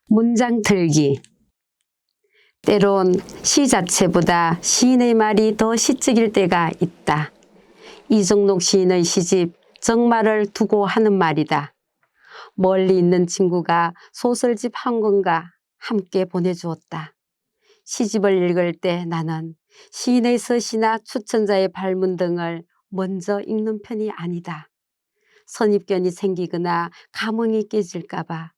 문장 틀기. 때론 시 자체보다 시인의 말이 더 시적일 때가 있다. 이종록 시인의 시집 정말을 두고 하는 말이다. 멀리 있는 친구가 소설집 한 권과 함께 보내주었다. 시집을 읽을 때 나는 시인의 서시나 추천자의 발문 등을 먼저 읽는 편이 아니다. 선입견이 생기거나 감흥이 깨질까 봐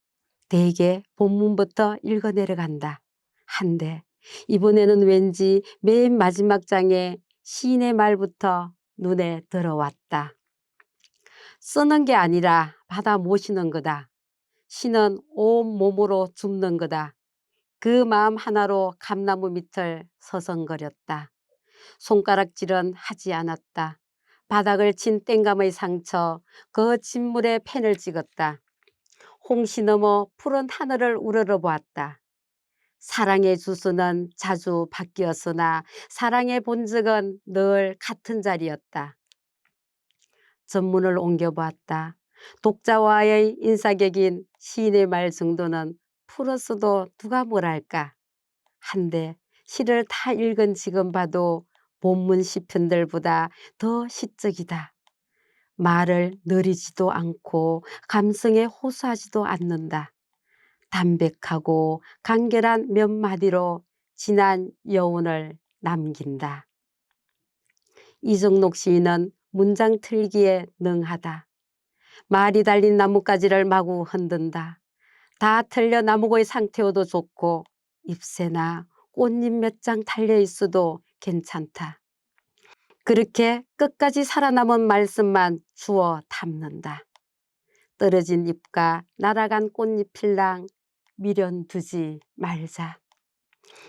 대개 본문부터 읽어 내려간다. 한데 이번에는 왠지 맨 마지막 장에 시인의 말부터 눈에 들어왔다. 쓰는 게 아니라 받아 모시는 거다. 시는 온 몸으로 줍는 거다. 그 마음 하나로 감나무 밑을 서성거렸다. 손가락질은 하지 않았다. 바닥을 친 땡감의 상처, 그 진물에 펜을 찍었다. 홍시 넘어 푸른 하늘을 우러러보았다. 사랑의 주소는 자주 바뀌었으나 사랑의 본적은 늘 같은 자리였다. 전문을 옮겨보았다. 독자와의 인사격인 시인의 말 정도는 풀었어도 누가 뭐랄까. 한데 시를 다 읽은 지금 봐도 본문 시편들보다 더 시적이다. 말을 느리지도 않고 감성에 호소하지도 않는다. 담백하고 간결한 몇 마디로 진한 여운을 남긴다. 이종록 시인은 문장 틀기에 능하다. 말이 달린 나뭇가지를 마구 흔든다. 다 틀려 나무고의 상태여도 좋고 잎새나 꽃잎 몇 장 달려 있어도 괜찮다. 그렇게 끝까지 살아남은 말씀만 주워 담는다. 떨어진 잎과 날아간 꽃잎필랑 미련두지 말자.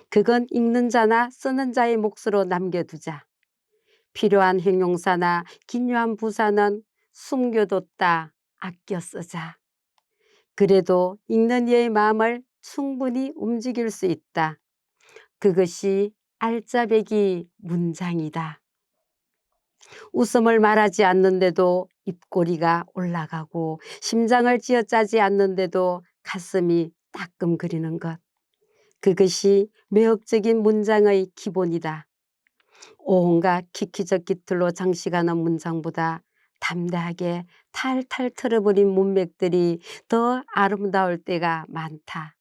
그건 읽는 자나 쓰는 자의 몫으로 남겨두자. 필요한 형용사나 기묘한 부사는 숨겨뒀다 아껴 쓰자. 그래도 읽는 이의 마음을 충분히 움직일 수 있다. 그것이 알짜배기 문장이다. 웃음을 말하지 않는데도 입꼬리가 올라가고 심장을 쥐어짜지 않는데도 가슴이 따끔거리는 것. 그것이 매혹적인 문장의 기본이다. 온갖 기키적 깃들로 장식하는 문장보다 담대하게 탈탈 털어버린 문맥들이 더 아름다울 때가 많다.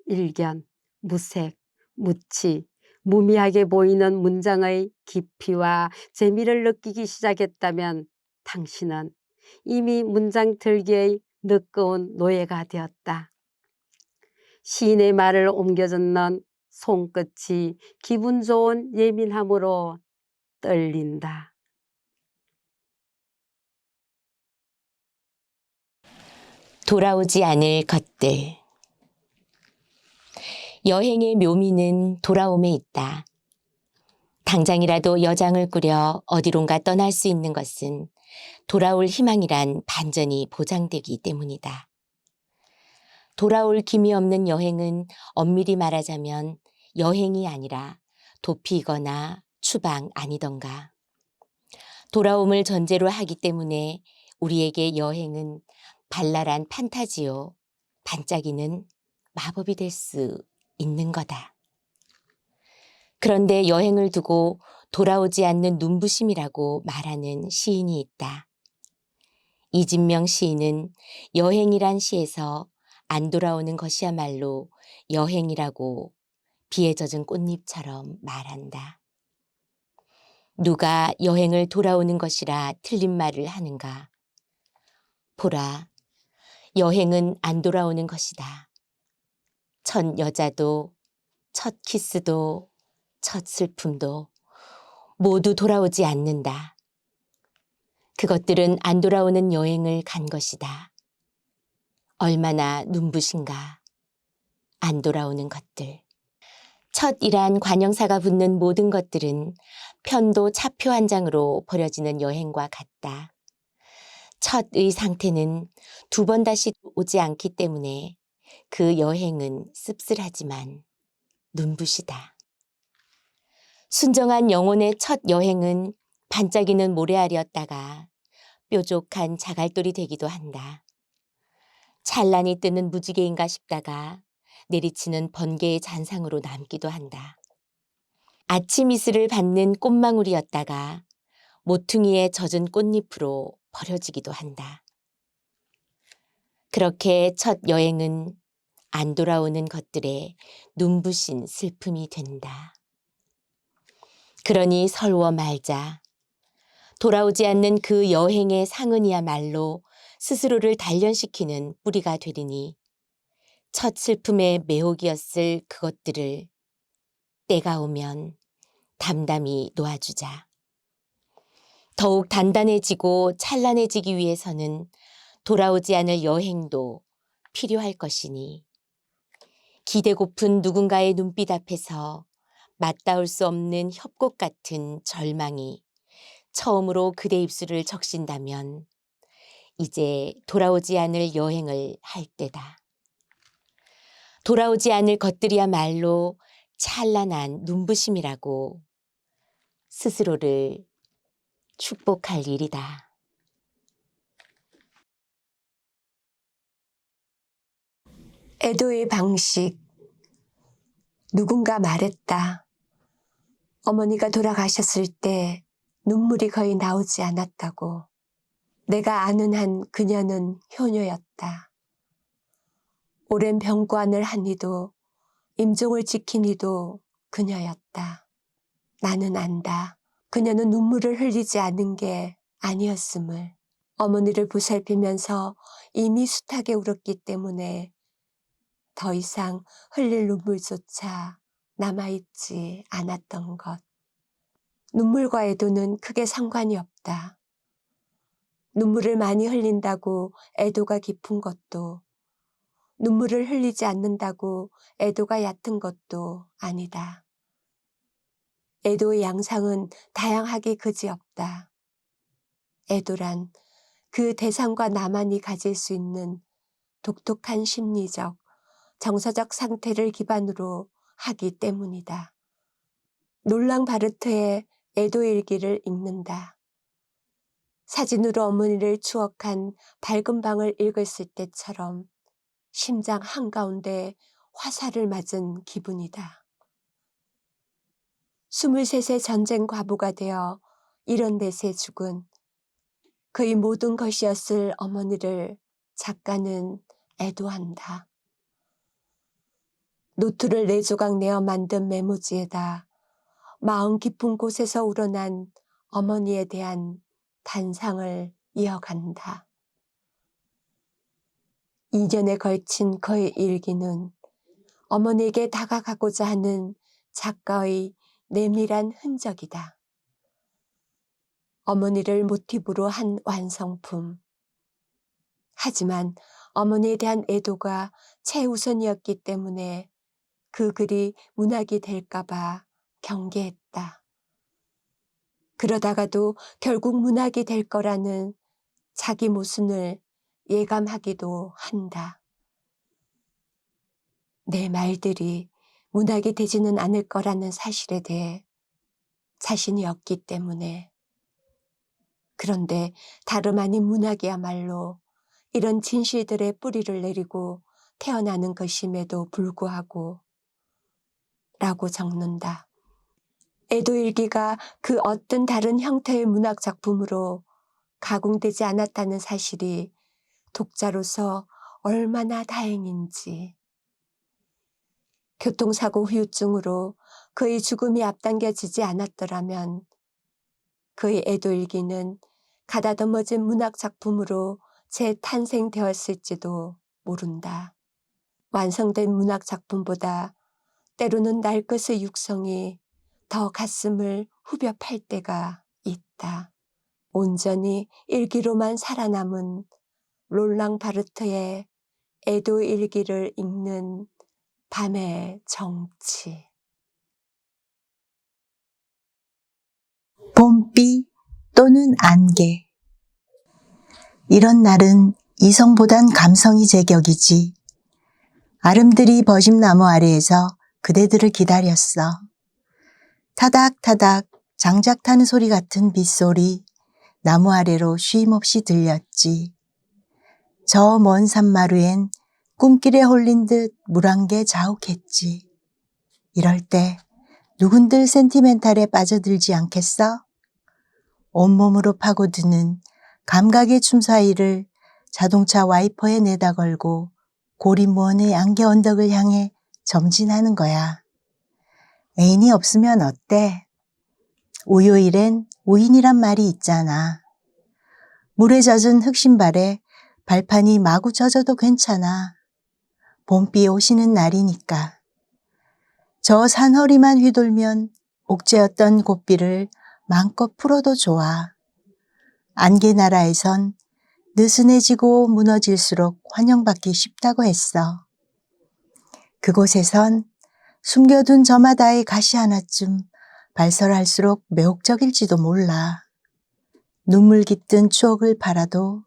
일견, 무색, 무치, 무미하게 보이는 문장의 깊이와 재미를 느끼기 시작했다면 당신은 이미 문장 들기의 늦거운 노예가 되었다. 시인의 말을 옮겨 듣는 손끝이 기분 좋은 예민함으로 떨린다. 돌아오지 않을 것들. 여행의 묘미는 돌아옴에 있다. 당장이라도 여장을 꾸려 어디론가 떠날 수 있는 것은 돌아올 희망이란 반전이 보장되기 때문이다. 돌아올 김이 없는 여행은 엄밀히 말하자면 여행이 아니라 도피거나 추방 아니던가. 돌아옴을 전제로 하기 때문에 우리에게 여행은 발랄한 판타지요, 반짝이는 마법이 될 수 있는 거다. 그런데 여행을 두고 돌아오지 않는 눈부심이라고 말하는 시인이 있다. 이진명 시인은 여행이란 시에서 안 돌아오는 것이야말로 여행이라고 비에 젖은 꽃잎처럼 말한다. 누가 여행을 돌아오는 것이라 틀린 말을 하는가? 보라, 여행은 안 돌아오는 것이다. 첫 여자도, 첫 키스도, 첫 슬픔도 모두 돌아오지 않는다. 그것들은 안 돌아오는 여행을 간 것이다. 얼마나 눈부신가, 안 돌아오는 것들. 첫이란 관형사가 붙는 모든 것들은 편도 차표 한 장으로 버려지는 여행과 같다. 첫의 상태는 두 번 다시 오지 않기 때문에 그 여행은 씁쓸하지만 눈부시다. 순정한 영혼의 첫 여행은 반짝이는 모래알이었다가 뾰족한 자갈돌이 되기도 한다. 찬란히 뜨는 무지개인가 싶다가 내리치는 번개의 잔상으로 남기도 한다. 아침 이슬을 받는 꽃망울이었다가 모퉁이에 젖은 꽃잎으로 버려지기도 한다. 그렇게 첫 여행은 안 돌아오는 것들의 눈부신 슬픔이 된다. 그러니 설워 말자. 돌아오지 않는 그 여행의 상흔이야말로 스스로를 단련시키는 뿌리가 되리니 첫 슬픔의 매혹이었을 그것들을 때가 오면 담담히 놓아주자. 더욱 단단해지고 찬란해지기 위해서는 돌아오지 않을 여행도 필요할 것이니 기대고픈 누군가의 눈빛 앞에서 맞닿을 수 없는 협곡 같은 절망이 처음으로 그대 입술을 적신다면 이제 돌아오지 않을 여행을 할 때다. 돌아오지 않을 것들이야말로 찬란한 눈부심이라고 스스로를 축복할 일이다. 애도의 방식. 누군가 말했다. 어머니가 돌아가셨을 때 눈물이 거의 나오지 않았다고. 내가 아는 한 그녀는 효녀였다. 오랜 병관을 한 이도 임종을 지킨 이도 그녀였다. 나는 안다. 그녀는 눈물을 흘리지 않은 게 아니었음을. 어머니를 보살피면서 이미 숱하게 울었기 때문에 더 이상 흘릴 눈물조차 남아있지 않았던 것. 눈물과 애도는 크게 상관이 없다. 눈물을 많이 흘린다고 애도가 깊은 것도, 눈물을 흘리지 않는다고 애도가 얕은 것도 아니다. 애도의 양상은 다양하기 그지없다. 애도란 그 대상과 나만이 가질 수 있는 독특한 심리적, 정서적 상태를 기반으로 하기 때문이다. 롤랑 바르트의 애도일기를 읽는다. 사진으로 어머니를 추억한 밝은 방을 읽었을 때처럼 심장 한가운데 화살을 맞은 기분이다. 23세 전쟁 과부가 되어 74세 죽은 그의 모든 것이었을 어머니를 작가는 애도한다. 노트를 4조각 내어 만든 메모지에다 마음 깊은 곳에서 우러난 어머니에 대한 단상을 이어간다. 2년에 걸친 그의 일기는 어머니에게 다가가고자 하는 작가의 내밀한 흔적이다. 어머니를 모티브로 한 완성품. 하지만 어머니에 대한 애도가 최우선이었기 때문에 그 글이 문학이 될까봐 경계했다. 그러다가도 결국 문학이 될 거라는 자기 모순을 예감하기도 한다. 내 말들이 문학이 되지는 않을 거라는 사실에 대해 자신이 없기 때문에. 그런데 다름 아닌 문학이야말로 이런 진실들의 뿌리를 내리고 태어나는 것임에도 불구하고 라고 적는다. 애도일기가 그 어떤 다른 형태의 문학 작품으로 가공되지 않았다는 사실이 독자로서 얼마나 다행인지. 교통사고 후유증으로 그의 죽음이 앞당겨지지 않았더라면 그의 애도일기는 가다듬어진 문학 작품으로 재탄생되었을지도 모른다. 완성된 문학 작품보다 때로는 날것의 육성이 더 가슴을 후벼 팔 때가 있다. 온전히 일기로만 살아남은 롤랑 바르트의 애도 일기를 읽는 밤의 정치. 봄비 또는 안개. 이런 날은 이성보단 감성이 제격이지. 아름드리 버짐나무 아래에서 그대들을 기다렸어. 타닥타닥 장작 타는 소리 같은 빗소리 나무 아래로 쉼없이 들렸지. 저 먼 산마루엔 꿈길에 홀린 듯 물안개 자욱했지. 이럴 때 누군들 센티멘탈에 빠져들지 않겠어? 온몸으로 파고드는 감각의 춤 사이를 자동차 와이퍼에 내다 걸고 고리무원의 안개 언덕을 향해 점진하는 거야. 애인이 없으면 어때? 우요일엔 우인이란 말이 있잖아. 물에 젖은 흑신발에 발판이 마구 젖어도 괜찮아. 봄비 오시는 날이니까. 저 산허리만 휘돌면 옥죄었던 고삐를 마음껏 풀어도 좋아. 안개나라에선 느슨해지고 무너질수록 환영받기 쉽다고 했어. 그곳에선 숨겨둔 저마다의 가시 하나쯤 발설할수록 매혹적일지도 몰라. 눈물 깃든 추억을 팔아도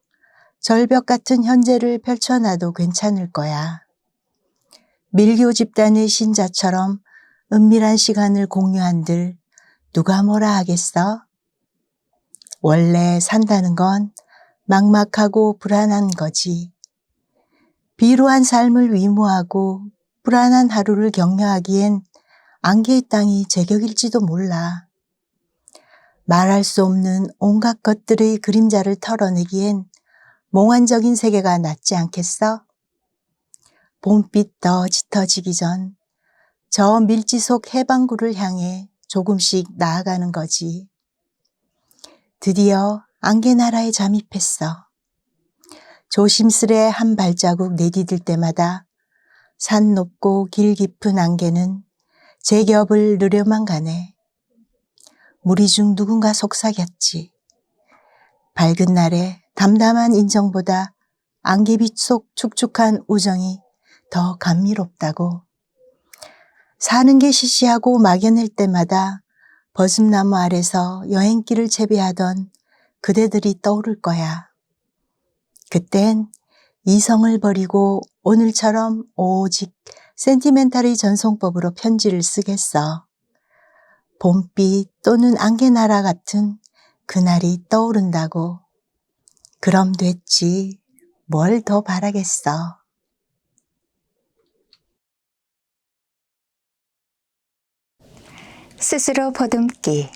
절벽 같은 현재를 펼쳐놔도 괜찮을 거야. 밀교 집단의 신자처럼 은밀한 시간을 공유한들 누가 뭐라 하겠어? 원래 산다는 건 막막하고 불안한 거지. 비루한 삶을 위무하고 불안한 하루를 격려하기엔 안개의 땅이 제격일지도 몰라. 말할 수 없는 온갖 것들의 그림자를 털어내기엔 몽환적인 세계가 낫지 않겠어? 봄빛 더 짙어지기 전 저 밀지 속 해방구를 향해 조금씩 나아가는 거지. 드디어 안개나라에 잠입했어. 조심스레 한 발자국 내디딜 때마다 산 높고 길 깊은 안개는 제 겹을 느려만 가네. 무리 중 누군가 속삭였지. 밝은 날에 담담한 인정보다 안개빛 속 축축한 우정이 더 감미롭다고. 사는 게 시시하고 막연할 때마다 버섯나무 아래서 여행길을 재배하던 그대들이 떠오를 거야. 그땐 이성을 버리고 오늘처럼 오직 센티멘탈의 전송법으로 편지를 쓰겠어. 봄빛 또는 안개나라 같은 그날이 떠오른다고. 그럼 됐지. 뭘 더 바라겠어. 스스로 보듬기.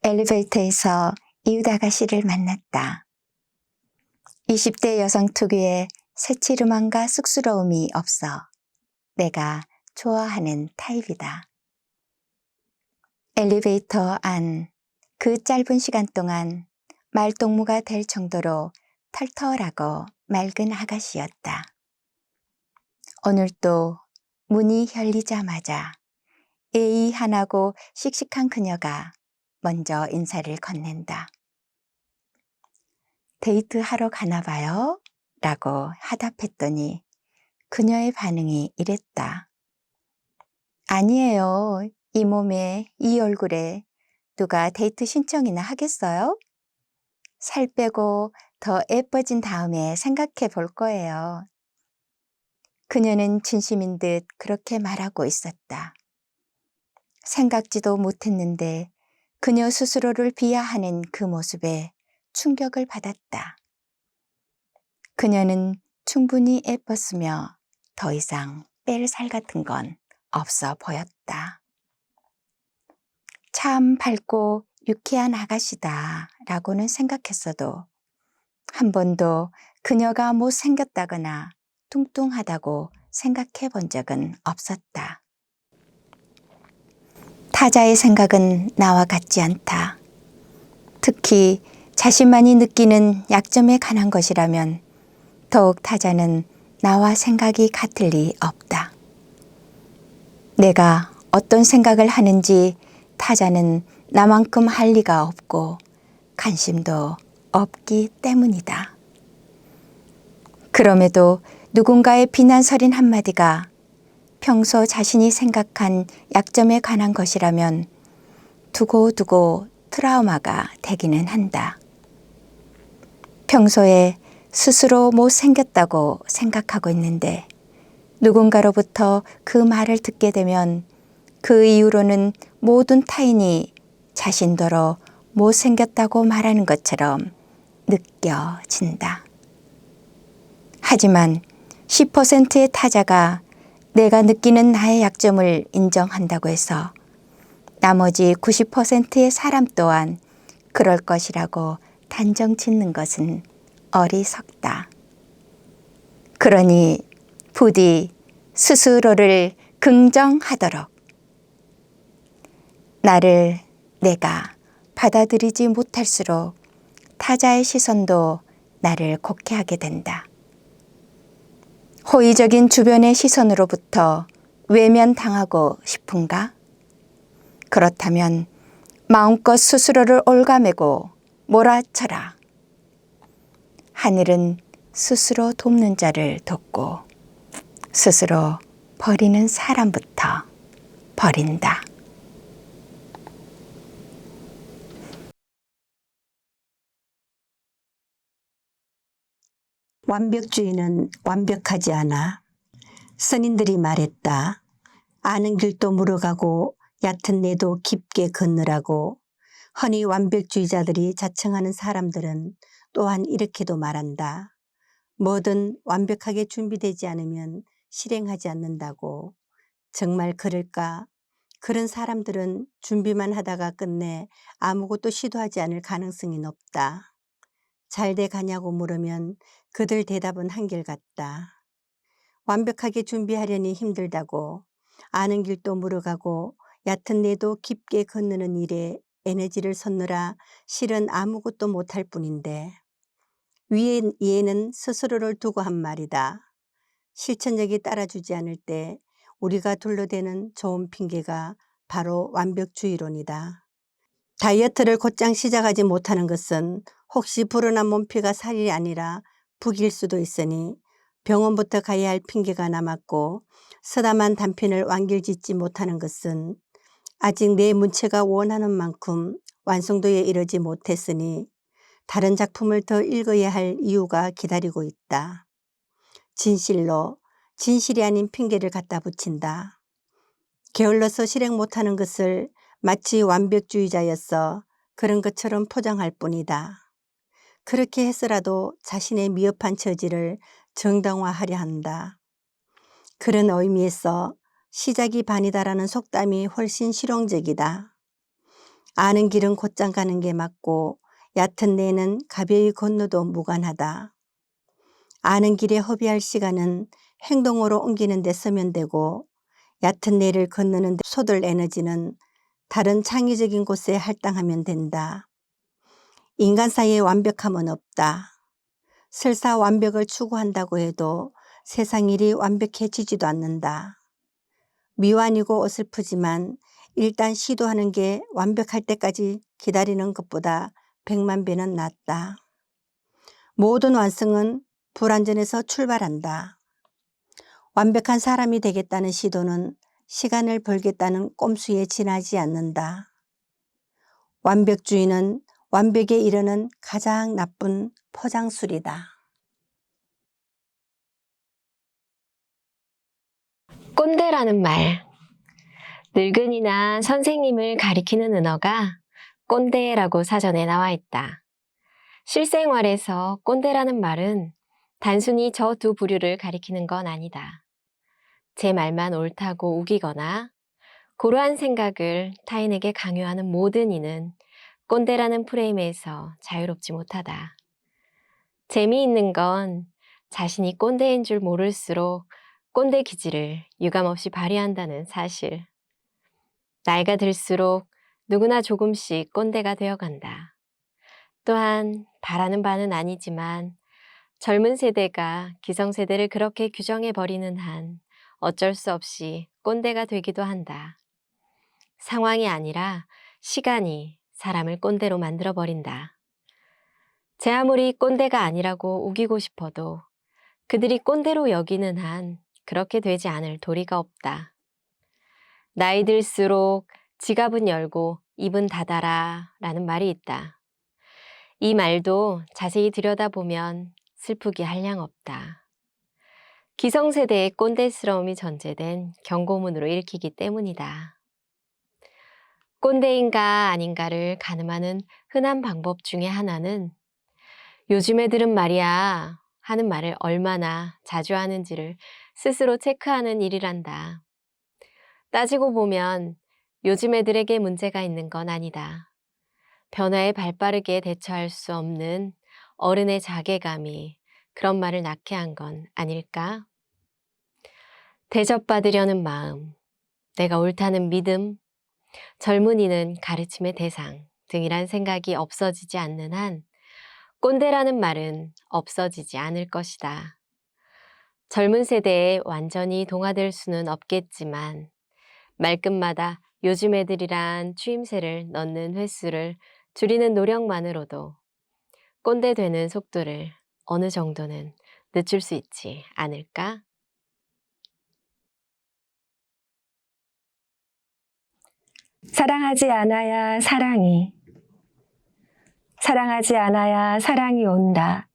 엘리베이터에서 이웃 아가씨를 만났다. 20대 여성 특유의 새치름함과 쑥스러움이 없어 내가 좋아하는 타입이다. 엘리베이터 안 그 짧은 시간 동안 말동무가 될 정도로 털털하고 맑은 아가씨였다. 오늘 또 문이 열리자마자 예의 하나고 씩씩한 그녀가 먼저 인사를 건넨다. 데이트하러 가나 봐요? 라고 하답했더니 그녀의 반응이 이랬다. 아니에요. 이 몸에 이 얼굴에 누가 데이트 신청이나 하겠어요? 살 빼고 더 예뻐진 다음에 생각해 볼 거예요. 그녀는 진심인 듯 그렇게 말하고 있었다. 생각지도 못했는데 그녀 스스로를 비하하는 그 모습에 충격을 받았다. 그녀는 충분히 예뻤으며 더 이상 뺄 살 같은 건 없어 보였다. 참 밝고 유쾌한 아가씨다 라고는 생각했어도 한 번도 그녀가 못생겼다거나 뚱뚱하다고 생각해 본 적은 없었다. 타자의 생각은 나와 같지 않다. 특히 자신만이 느끼는 약점에 관한 것이라면 더욱 타자는 나와 생각이 같을 리 없다. 내가 어떤 생각을 하는지 타자는 나만큼 할 리가 없고 관심도 없기 때문이다. 그럼에도 누군가의 비난설인 한마디가 평소 자신이 생각한 약점에 관한 것이라면 두고두고 트라우마가 되기는 한다. 평소에 스스로 못생겼다고 생각하고 있는데 누군가로부터 그 말을 듣게 되면 그 이후로는 모든 타인이 자신더러 못생겼다고 말하는 것처럼 느껴진다. 하지만 10%의 타자가 내가 느끼는 나의 약점을 인정한다고 해서 나머지 90%의 사람 또한 그럴 것이라고 단정 짓는 것은 어리석다. 그러니 부디 스스로를 긍정하도록 나를 내가 받아들이지 못할수록 타자의 시선도 나를 곡해하게 된다. 호의적인 주변의 시선으로부터 외면당하고 싶은가? 그렇다면 마음껏 스스로를 올가매고 몰아쳐라. 하늘은 스스로 돕는 자를 돕고 스스로 버리는 사람부터 버린다. 완벽주의는 완벽하지 않아. 선인들이 말했다. 아는 길도 물어가고 얕은 내도 깊게 건너라고. 허니 완벽주의자들이 자청하는 사람들은 또한 이렇게도 말한다. 뭐든 완벽하게 준비되지 않으면 실행하지 않는다고. 정말 그럴까? 그런 사람들은 준비만 하다가 끝내 아무것도 시도하지 않을 가능성이 높다. 잘 돼 가냐고 물으면 그들 대답은 한결같다. 완벽하게 준비하려니 힘들다고. 아는 길도 물어가고 얕은 내도 깊게 건너는 일에 에너지를 쏟느라 실은 아무것도 못할 뿐인데. 위의 예는 스스로를 두고 한 말이다. 실천력이 따라주지 않을 때 우리가 둘러대는 좋은 핑계가 바로 완벽주의론이다. 다이어트를 곧장 시작하지 못하는 것은 혹시 불어난 몸피가 살이 아니라 북일 수도 있으니 병원부터 가야 할 핑계가 남았고, 쓰다만 단편을 완결짓지 못하는 것은 아직 내 문체가 원하는 만큼 완성도에 이르지 못했으니 다른 작품을 더 읽어야 할 이유가 기다리고 있다. 진실로 진실이 아닌 핑계를 갖다 붙인다. 게을러서 실행 못하는 것을 마치 완벽주의자였어 그런 것처럼 포장할 뿐이다. 그렇게 해서라도 자신의 미흡한 처지를 정당화하려 한다. 그런 의미에서 시작이 반이다라는 속담이 훨씬 실용적이다. 아는 길은 곧장 가는 게 맞고 얕은 내는 가벼이 건너도 무관하다. 아는 길에 허비할 시간은 행동으로 옮기는 데 쓰면 되고, 얕은 내를 건너는 데 쏟을 에너지는 다른 창의적인 곳에 할당하면 된다. 인간 사이에 완벽함은 없다. 설사 완벽을 추구한다고 해도 세상 일이 완벽해지지도 않는다. 미완이고 어설프지만 일단 시도하는 게 완벽할 때까지 기다리는 것보다 100만 배는 낫다. 모든 완성은 불완전에서 출발한다. 완벽한 사람이 되겠다는 시도는 시간을 벌겠다는 꼼수에 지나지 않는다. 완벽주의는 완벽에 이르는 가장 나쁜 포장술이다. 꼰대라는 말. 늙은이나 선생님을 가리키는 은어가 꼰대라고 사전에 나와 있다. 실생활에서 꼰대라는 말은 단순히 저 두 부류를 가리키는 건 아니다. 제 말만 옳다고 우기거나 고루한 생각을 타인에게 강요하는 모든 이는 꼰대라는 프레임에서 자유롭지 못하다. 재미있는 건 자신이 꼰대인 줄 모를수록 꼰대 기질을 유감없이 발휘한다는 사실. 나이가 들수록 누구나 조금씩 꼰대가 되어간다. 또한 바라는 바는 아니지만 젊은 세대가 기성세대를 그렇게 규정해버리는 한 어쩔 수 없이 꼰대가 되기도 한다. 상황이 아니라 시간이 사람을 꼰대로 만들어버린다. 제 아무리 꼰대가 아니라고 우기고 싶어도 그들이 꼰대로 여기는 한 그렇게 되지 않을 도리가 없다. 나이 들수록 지갑은 열고 입은 닫아라 라는 말이 있다. 이 말도 자세히 들여다보면 슬프기 한량없다. 기성세대의 꼰대스러움이 전제된 경고문으로 읽히기 때문이다. 꼰대인가 아닌가를 가늠하는 흔한 방법 중에 하나는 요즘 애들은 말이야 하는 말을 얼마나 자주 하는지를 스스로 체크하는 일이란다. 따지고 보면 요즘 애들에게 문제가 있는 건 아니다. 변화에 발빠르게 대처할 수 없는 어른의 자괴감이 그런 말을 낳게 한 건 아닐까? 대접받으려는 마음, 내가 옳다는 믿음, 젊은이는 가르침의 대상 등이란 생각이 없어지지 않는 한 꼰대라는 말은 없어지지 않을 것이다. 젊은 세대에 완전히 동화될 수는 없겠지만 말끝마다 요즘 애들이란 추임새를 넣는 횟수를 줄이는 노력만으로도 꼰대 되는 속도를 어느 정도는 늦출 수 있지 않을까? 사랑하지 않아야 사랑이, 사랑하지 않아야 사랑이 온다.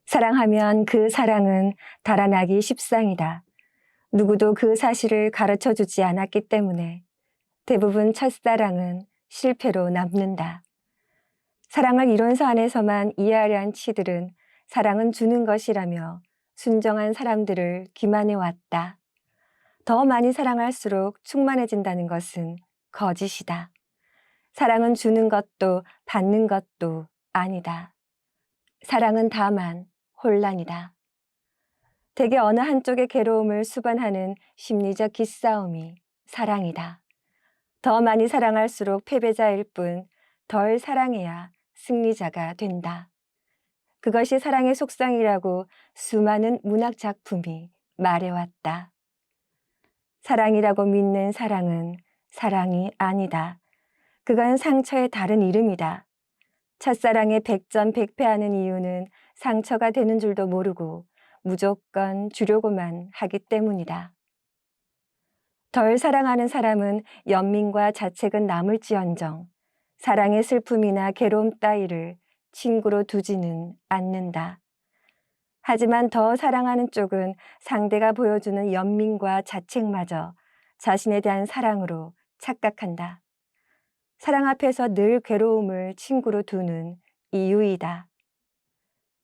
사랑하면 그 사랑은 달아나기 십상이다. 누구도 그 사실을 가르쳐 주지 않았기 때문에 대부분 첫사랑은 실패로 남는다. 사랑을 이론서 안에서만 이해하려 한 치들은 사랑은 주는 것이라며 순정한 사람들을 기만해 왔다. 더 많이 사랑할수록 충만해진다는 것은 거짓이다. 사랑은 주는 것도 받는 것도 아니다. 사랑은 다만 혼란이다. 대개 어느 한쪽의 괴로움을 수반하는 심리적 기싸움이 사랑이다. 더 많이 사랑할수록 패배자일 뿐 덜 사랑해야 승리자가 된다. 그것이 사랑의 속성이라고 수많은 문학 작품이 말해왔다. 사랑이라고 믿는 사랑은 사랑이 아니다. 그건 상처의 다른 이름이다. 첫사랑에 백전백패하는 이유는 상처가 되는 줄도 모르고 무조건 주려고만 하기 때문이다. 덜 사랑하는 사람은 연민과 자책은 남을지언정 사랑의 슬픔이나 괴로움 따위를 친구로 두지는 않는다. 하지만 더 사랑하는 쪽은 상대가 보여주는 연민과 자책마저 자신에 대한 사랑으로 착각한다. 사랑 앞에서 늘 괴로움을 친구로 두는 이유이다.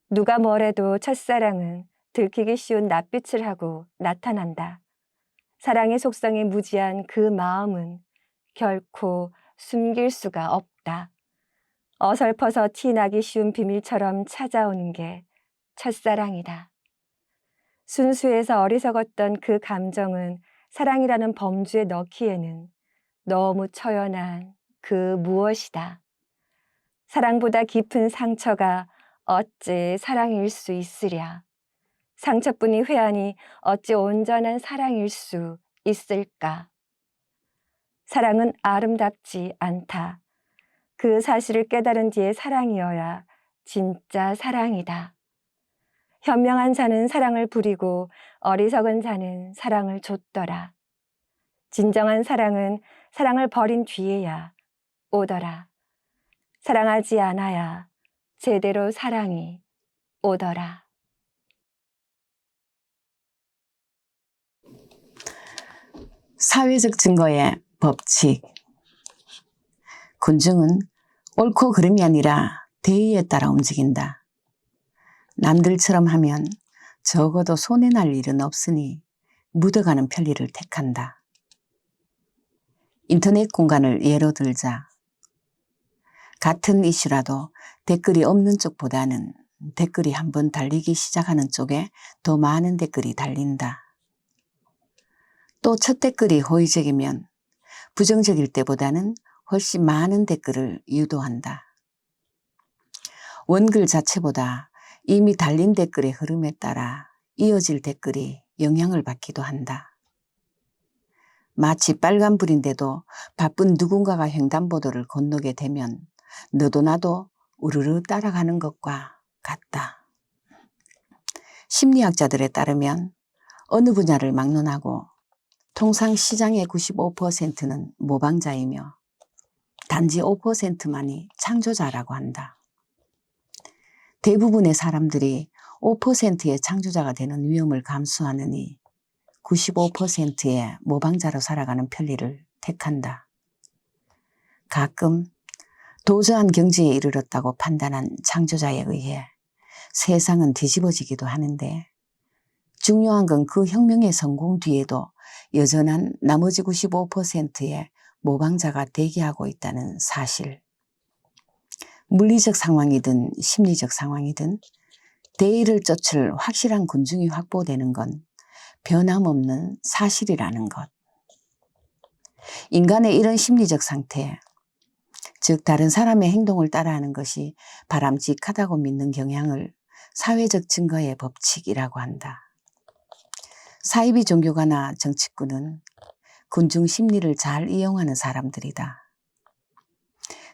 누가 뭐래도 첫사랑은 들키기 쉬운 낯빛을 하고 나타난다. 사랑의 속성에 무지한 그 마음은 결코 숨길 수가 없다. 어설퍼서 티나기 쉬운 비밀처럼 찾아오는 게 첫사랑이다. 순수해서 어리석었던 그 감정은 사랑이라는 범주에 넣기에는 너무 처연한 그 무엇이다. 사랑보다 깊은 상처가 어찌 사랑일 수 있으랴. 상처뿐이 회하니 어찌 온전한 사랑일 수 있을까. 사랑은 아름답지 않다. 그 사실을 깨달은 뒤에 사랑이어야 진짜 사랑이다. 현명한 자는 사랑을 부리고 어리석은 자는 사랑을 줬더라. 진정한 사랑은 사랑을 버린 뒤에야 오더라. 사랑하지 않아야 제대로 사랑이 오더라. 사회적 증거의 법칙. 군중은 옳고 그름이 아니라 대의에 따라 움직인다. 남들처럼 하면 적어도 손해날 일은 없으니 묻어가는 편리를 택한다. 인터넷 공간을 예로 들자. 같은 이슈라도 댓글이 없는 쪽보다는 댓글이 한번 달리기 시작하는 쪽에 더 많은 댓글이 달린다. 또 첫 댓글이 호의적이면 부정적일 때보다는 훨씬 많은 댓글을 유도한다. 원글 자체보다 이미 달린 댓글의 흐름에 따라 이어질 댓글이 영향을 받기도 한다. 마치 빨간불인데도 바쁜 누군가가 횡단보도를 건너게 되면 너도 나도 우르르 따라가는 것과 같다. 심리학자들에 따르면 어느 분야를 막론하고 통상 시장의 95%는 모방자이며 단지 5%만이 창조자라고 한다. 대부분의 사람들이 5%의 창조자가 되는 위험을 감수하느니 95%의 모방자로 살아가는 편리를 택한다. 가끔 도저한 경지에 이르렀다고 판단한 창조자에 의해 세상은 뒤집어지기도 하는데 중요한 건 그 혁명의 성공 뒤에도 여전한 나머지 95%의 모방자가 대기하고 있다는 사실. 물리적 상황이든 심리적 상황이든 대의를 쫓을 확실한 군중이 확보되는 건 변함없는 사실이라는 것. 인간의 이런 심리적 상태, 즉 다른 사람의 행동을 따라하는 것이 바람직하다고 믿는 경향을 사회적 증거의 법칙이라고 한다. 사이비 종교가나 정치꾼은 군중 심리를 잘 이용하는 사람들이다.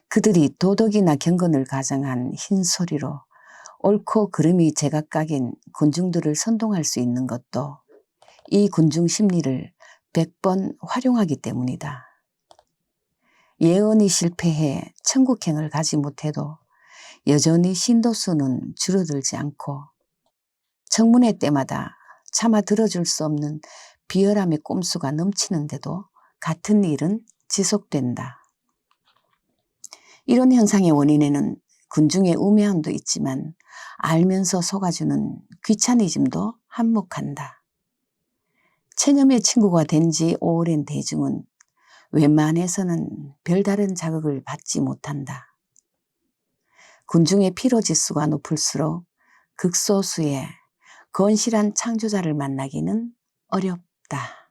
그들이 도덕이나 경건을 가정한 흰소리로 옳고 그름이 제각각인 군중들을 선동할 수 있는 것도 이 군중 심리를 100번 활용하기 때문이다. 예언이 실패해 천국행을 가지 못해도 여전히 신도수는 줄어들지 않고 청문회 때마다 차마 들어줄 수 없는 비열함의 꼼수가 넘치는데도 같은 일은 지속된다. 이런 현상의 원인에는 군중의 우매함도 있지만 알면서 속아주는 귀차니즘도 한몫한다. 체념의 친구가 된 지 오랜 대중은 웬만해서는 별다른 자극을 받지 못한다. 군중의 피로지수가 높을수록 극소수의 건실한 창조자를 만나기는 어렵다.